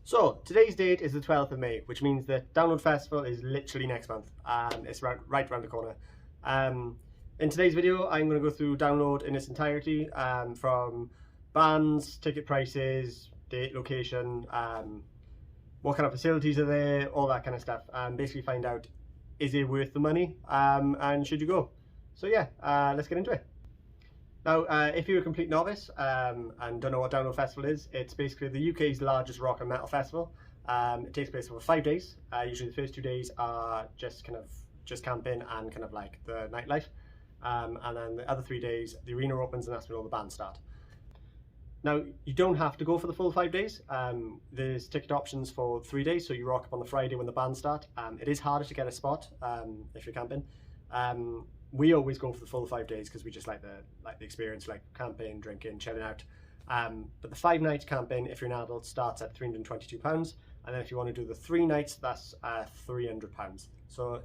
So today's date is the 12th of May, which means that Download Festival is literally next month. It's right around the corner. Um, in today's video, I'm going to go through Download in its entirety, from bands, ticket prices, date, location, what kind of facilities are there, all that kind of stuff, and basically find out, is it worth the money, and should you go? So yeah, let's get into it. Now, if you're a complete novice and don't know what Download Festival is, it's basically the UK's largest rock and metal festival. It takes place over 5 days. Usually the first 2 days are just camping and kind of like the nightlife. And then the other 3 days, the arena opens and that's when all the bands start. Now, you don't have to go for the full 5 days. There's ticket options for 3 days, so you rock up on the Friday when the bands start. It is harder to get a spot if you're camping. We always go for the full 5 days because we just like the experience, like camping, drinking, chilling out. But the 5 nights camping, if you're an adult, starts at £322, and then if you want to do the 3 nights, that's £300. So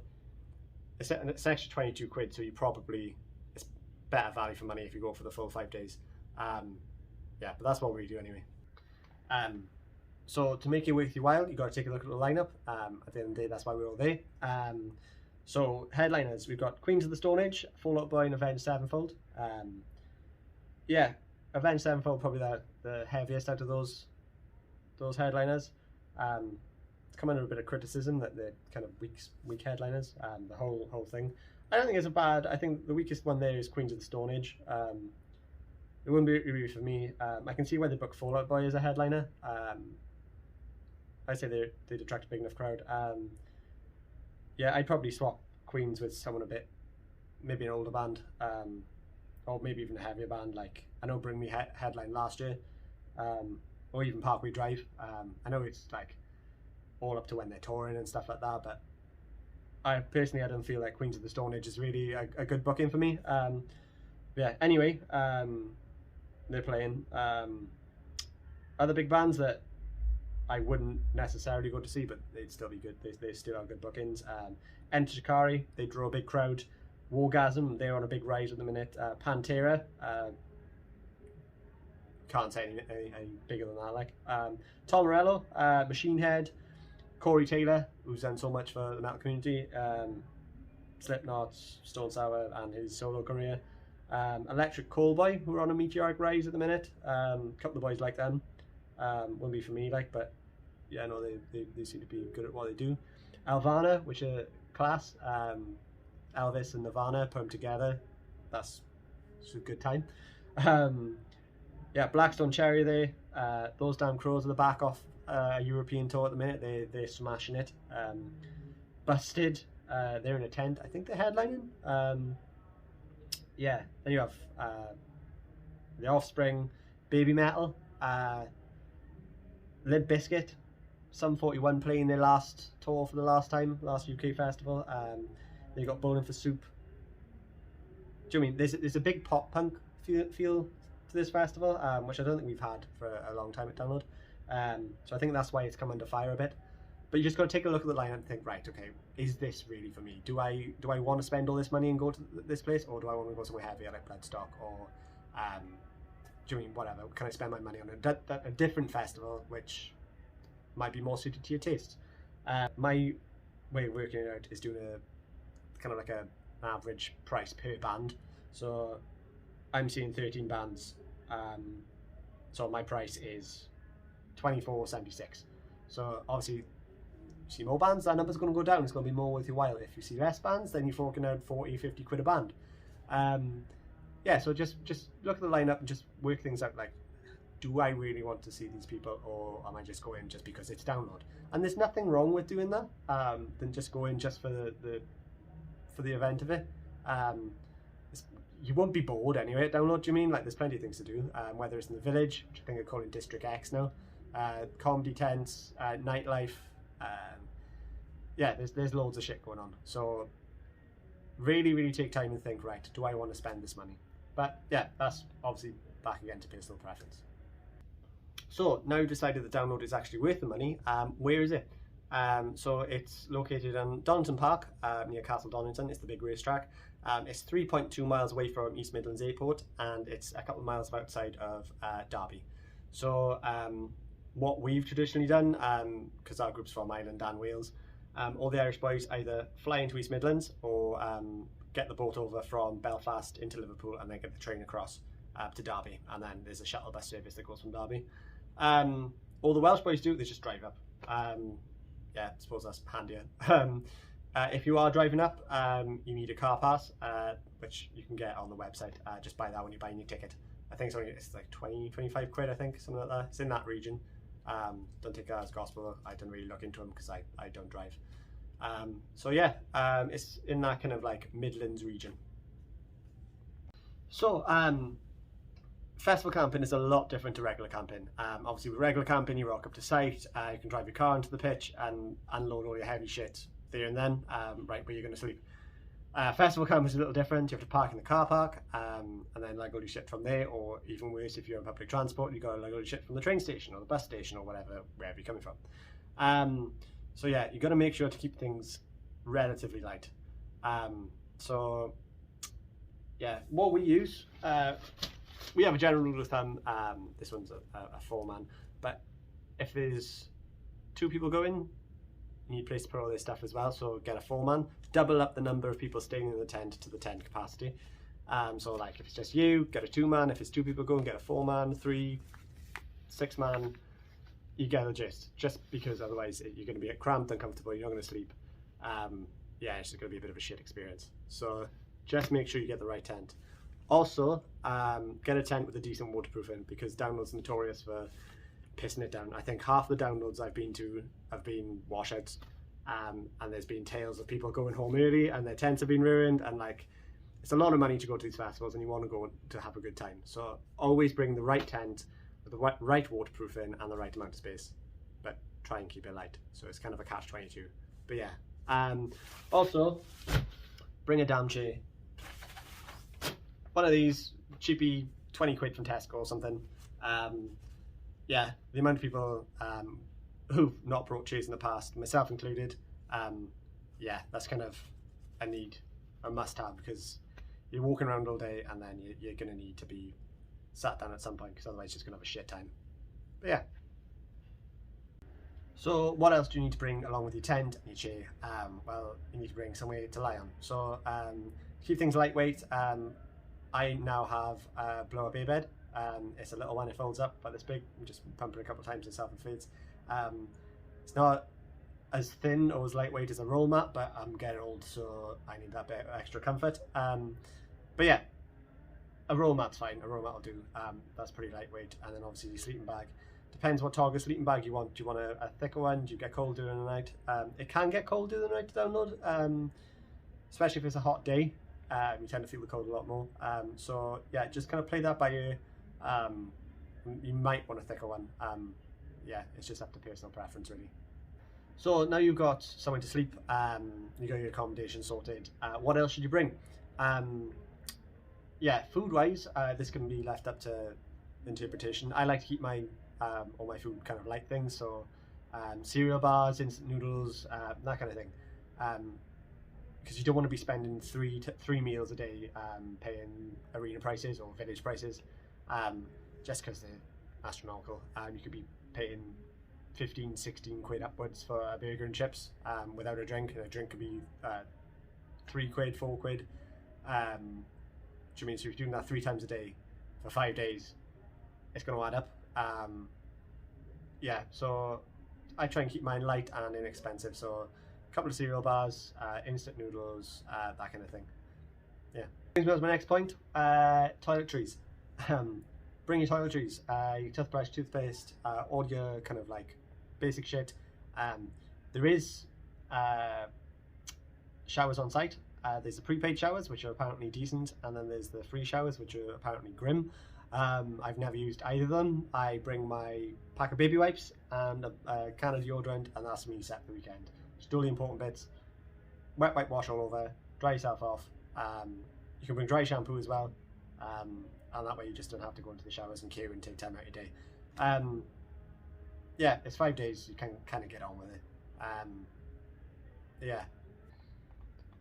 it's an extra 22 quid. So it's better value for money if you go for the full 5 days. Yeah, but that's what we do anyway. So to make it worth your while, you got to take a look at the lineup. At the end of the day, that's why we're all there. So headliners, we've got Queens of the Stone Age, Fall Out Boy, and Avenged Sevenfold. Yeah, Avenged Sevenfold probably the heaviest out of those headliners. It's come under a bit of criticism that they're kind of weak headliners. The whole thing. I don't think it's a bad. I think the weakest one there is Queens of the Stone Age. It wouldn't be really for me. I can see why they book Fall Out Boy as a headliner. I'd say they'd attract a big enough crowd. Yeah, I'd probably swap Queens with someone maybe an older band, or maybe even a heavier band. Like I know Bring Me headline last year, or even Parkway Drive. I know it's like all up to when they're touring and stuff like that, but I don't feel like Queens of the Stone Age is really a good booking for me. Yeah. Anyway, they're playing. Other big bands that I wouldn't necessarily go to see, but they'd still be good. They still are good bookings. Enter Shikari, they draw a big crowd. Wargasm, they're on a big rise at the minute. Pantera, can't say any bigger than that. Like Tom Morello, Machine Head, Corey Taylor, who's done so much for the metal community. Slipknot, Stone Sour, and his solo career. Electric Callboy, who are on a meteoric rise at the minute. A couple of boys like them. Wouldn't be for me, but yeah, no, they seem to be good at what they do. Alvana, which are class. Elvis and Nirvana put them together. That's a good time. Yeah, Blackstone Cherry there. Those Damn Crows are the back off a European tour at the minute. They're smashing it. Busted, they're in a tent. I think they're headlining. Yeah, then you have The Offspring, Baby Metal, Limp Bizkit, Sum 41 playing their last tour for the last UK festival. They got Bowling for Soup. Do you mean there's a big pop punk feel to this festival, which I don't think we've had for a long time at Download. So I think that's why it's come under fire a bit. But you just got to take a look at the lineup and think, right, okay, is this really for me? Do I want to spend all this money and go to this place, or do I want to go somewhere heavier like Bloodstock, or do you mean whatever? Can I spend my money on a different festival which might be more suited to your tastes? My way of working it out is doing a kind of like an average price per band. So I'm seeing 13 bands, so my price is £24.76. So obviously, if you see more bands, that number's going to go down. It's going to be more worth your while. If you see less bands, then you're forking out 40-50 quid a band. Yeah, so just look at the lineup and just work things out. Like, do I really want to see these people, or am I just going just because it's Download? And there's nothing wrong with doing that. Than just going just for the event of it. You won't be bored anyway at Download. Do you mean? Like, there's plenty of things to do. Whether it's in the village, which I think they're calling District X now, comedy tents, nightlife. Yeah, there's loads of shit going on. So really take time and think, right, do I want to spend this money? But yeah, that's obviously back again to personal preference. So now you've decided that Download is actually worth the money. Where is it? So it's located in Donington Park, near Castle Donington. It's the big racetrack. It's 3.2 miles away from East Midlands Airport, and it's a couple of miles outside of Derby. So what we've traditionally done, because our group's from Ireland and Wales, all the Irish boys either fly into East Midlands or get the boat over from Belfast into Liverpool and then get the train across to Derby, and then there's a shuttle bus service that goes from Derby. All the Welsh boys do, they just drive up. Yeah, I suppose that's handier. If you are driving up, you need a car pass, which you can get on the website. Just buy that when you're buying your ticket. I think it's like 20-25 quid, I think, something like that. It's in that region. Don't take that as gospel. I don't really look into them because I don't drive. So yeah, it's in that kind of like Midlands region. So festival camping is a lot different to regular camping. Obviously with regular camping, you rock up to site, you can drive your car into the pitch and unload all your heavy shit there and then, right where you're going to sleep. Festival camping is a little different. You have to park in the car park and then lug all your shit from there, or even worse, if you're on public transport, you've got to lug all your shit from the train station or the bus station or wherever you're coming from. So yeah, you've got to make sure to keep things relatively light. So yeah, what we use, we have a general rule of thumb. This one's a 4-man, but if there's 2 people going, you need a place to put all this stuff as well, so get a 4-man. Double up the number of people staying in the tent to the tent capacity. So like if it's just you, get a 2-man. If it's 2 people going, get a 4-man, 3, 6-man. You get the gist, just because otherwise you're going to be cramped, uncomfortable, you're not going to sleep. Yeah, it's just going to be a bit of a shit experience. So just make sure you get the right tent. Also, get a tent with a decent waterproofing, because Download's notorious for pissing it down. I think half the downloads I've been to have been washouts, and there's been tales of people going home early and their tents have been ruined, and like, it's a lot of money to go to these festivals and you want to go to have a good time. So always bring the right tent with the right waterproofing and the right amount of space, but try and keep it light. So it's kind of a catch-22. But yeah, also bring a damn chair. One of these cheapy 20 quid from Tesco or something. Yeah, the amount of people who've not brought chairs in the past, myself included, yeah, that's kind of a need, a must-have, because you're walking around all day and then you're going to need to be sat down at some point, because otherwise you're just going to have a shit time. But yeah. So what else do you need to bring along with your tent and your chair? Well, you need to bring somewhere to lie on. So keep things lightweight. I now have a blow-up airbed. It's a little one, it folds up about this big. I'm just pumping a couple of times, it self-inflates. It's not as thin or as lightweight as a roll mat, but I'm getting old, so I need that bit of extra comfort. But yeah, a roll mat's fine, a roll mat will do. That's pretty lightweight. And then obviously your sleeping bag. Depends what Target sleeping bag you want. Do you want a thicker one? Do you get cold during the night? It can get cold during the night to Download, especially if it's a hot day. You tend to feel the cold a lot more. So yeah, just kind of play that by ear. You might want a thicker one. Yeah, it's just up to personal preference really. So now you've got somewhere to sleep, you got your accommodation sorted. What else should you bring? Yeah, food-wise, this can be left up to interpretation. I like to keep all my food kind of light things, so cereal bars, instant noodles, that kind of thing. Because you don't want to be spending three meals a day paying arena prices or village prices, just because they're astronomical. You could be paying 15, 16 quid upwards for a burger and chips without a drink, and a drink could be 3 quid, 4 quid. Which means if you're doing that 3 times a day for 5 days, it's going to add up. Yeah, so I try and keep mine light and inexpensive. So a couple of cereal bars, instant noodles, that kind of thing. Yeah. Brings me on to my next point, toiletries. Bring your toiletries, your toothbrush, toothpaste, all your kind of like basic shit. There is showers on site. There's the prepaid showers, which are apparently decent, and then there's the free showers, which are apparently grim. I've never used either of them. I bring my pack of baby wipes and a can of deodorant, and that's me set for the weekend. Just all the important bits. Wet wipe wash all over, dry yourself off. You can bring dry shampoo as well, and that way you just don't have to go into the showers and queue and take time out of your day. Yeah, it's 5 days, you can kind of get on with it. Yeah.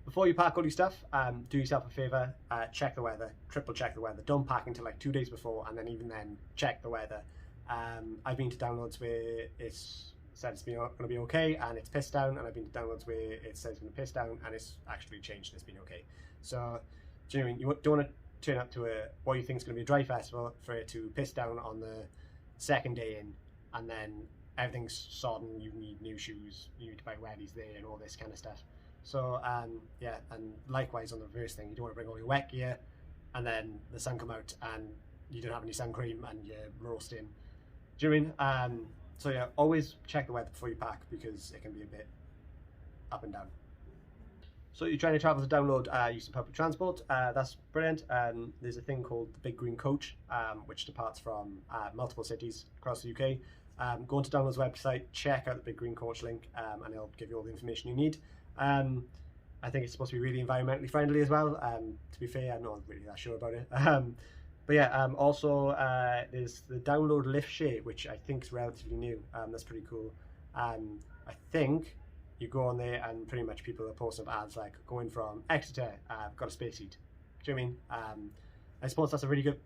Before you pack all your stuff, do yourself a favour, check the weather, triple check the weather. Don't pack until like 2 days before, and then even then check the weather. I've been to downloads where it's said it's going to be okay and it's pissed down, and I've been to downloads where it says it's going to piss down and it's actually changed and it's been okay. So, do you know what I mean? You don't want to turn up to what you think is going to be a dry festival for it to piss down on the second day in, and then everything's sodden, you need new shoes, you need to buy wellies there and all this kind of stuff. So yeah, and likewise on the reverse thing, you don't want to bring all your wet gear and then the sun come out and you don't have any sun cream and you're roasting. Do you know what I mean? So yeah, always check the weather before you pack, because it can be a bit up and down. So you're trying to travel to download using public transport, that's brilliant. There's a thing called the Big Green Coach, which departs from multiple cities across the UK. Go onto Download's website, check out the Big Green Coach link, and it'll give you all the information you need. I think it's supposed to be really environmentally friendly as well. To be fair, I'm not really that sure about it. But yeah, also there's the Download Lift Share, which I think is relatively new. That's pretty cool. I think you go on there and pretty much people are posting up ads like going from Exeter, got a space heat. Do you know what I mean? I suppose that's a really good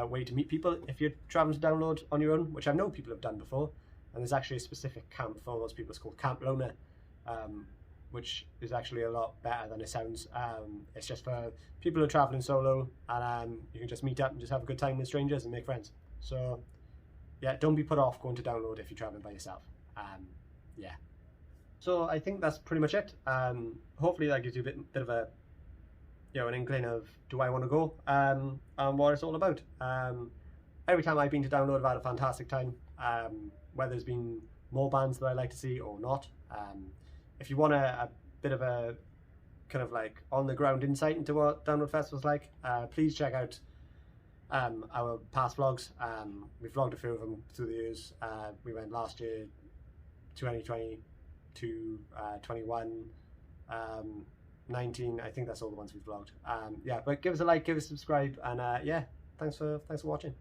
way to meet people if you're traveling to Download on your own, which I know people have done before. And there's actually a specific camp for those people. It's called Camp Loner, which is actually a lot better than it sounds. It's just for people who are traveling solo, and you can just meet up and just have a good time with strangers and make friends. So yeah, don't be put off going to Download if you're traveling by yourself. Yeah. So I think that's pretty much it. Hopefully that gives you a bit of a, an inkling of, do I want to go, and what it's all about. Every time I've been to Download, I've had a fantastic time. Whether there's been more bands that I like to see or not. If you want a bit of a kind of like on the ground insight into what Download Festival's like, please check out our past vlogs. We've vlogged a few of them through the years. We went last year, 2020 to 21, 19. I think that's all the ones we've vlogged. Yeah, but give us a like, give us a subscribe, and yeah, thanks for watching.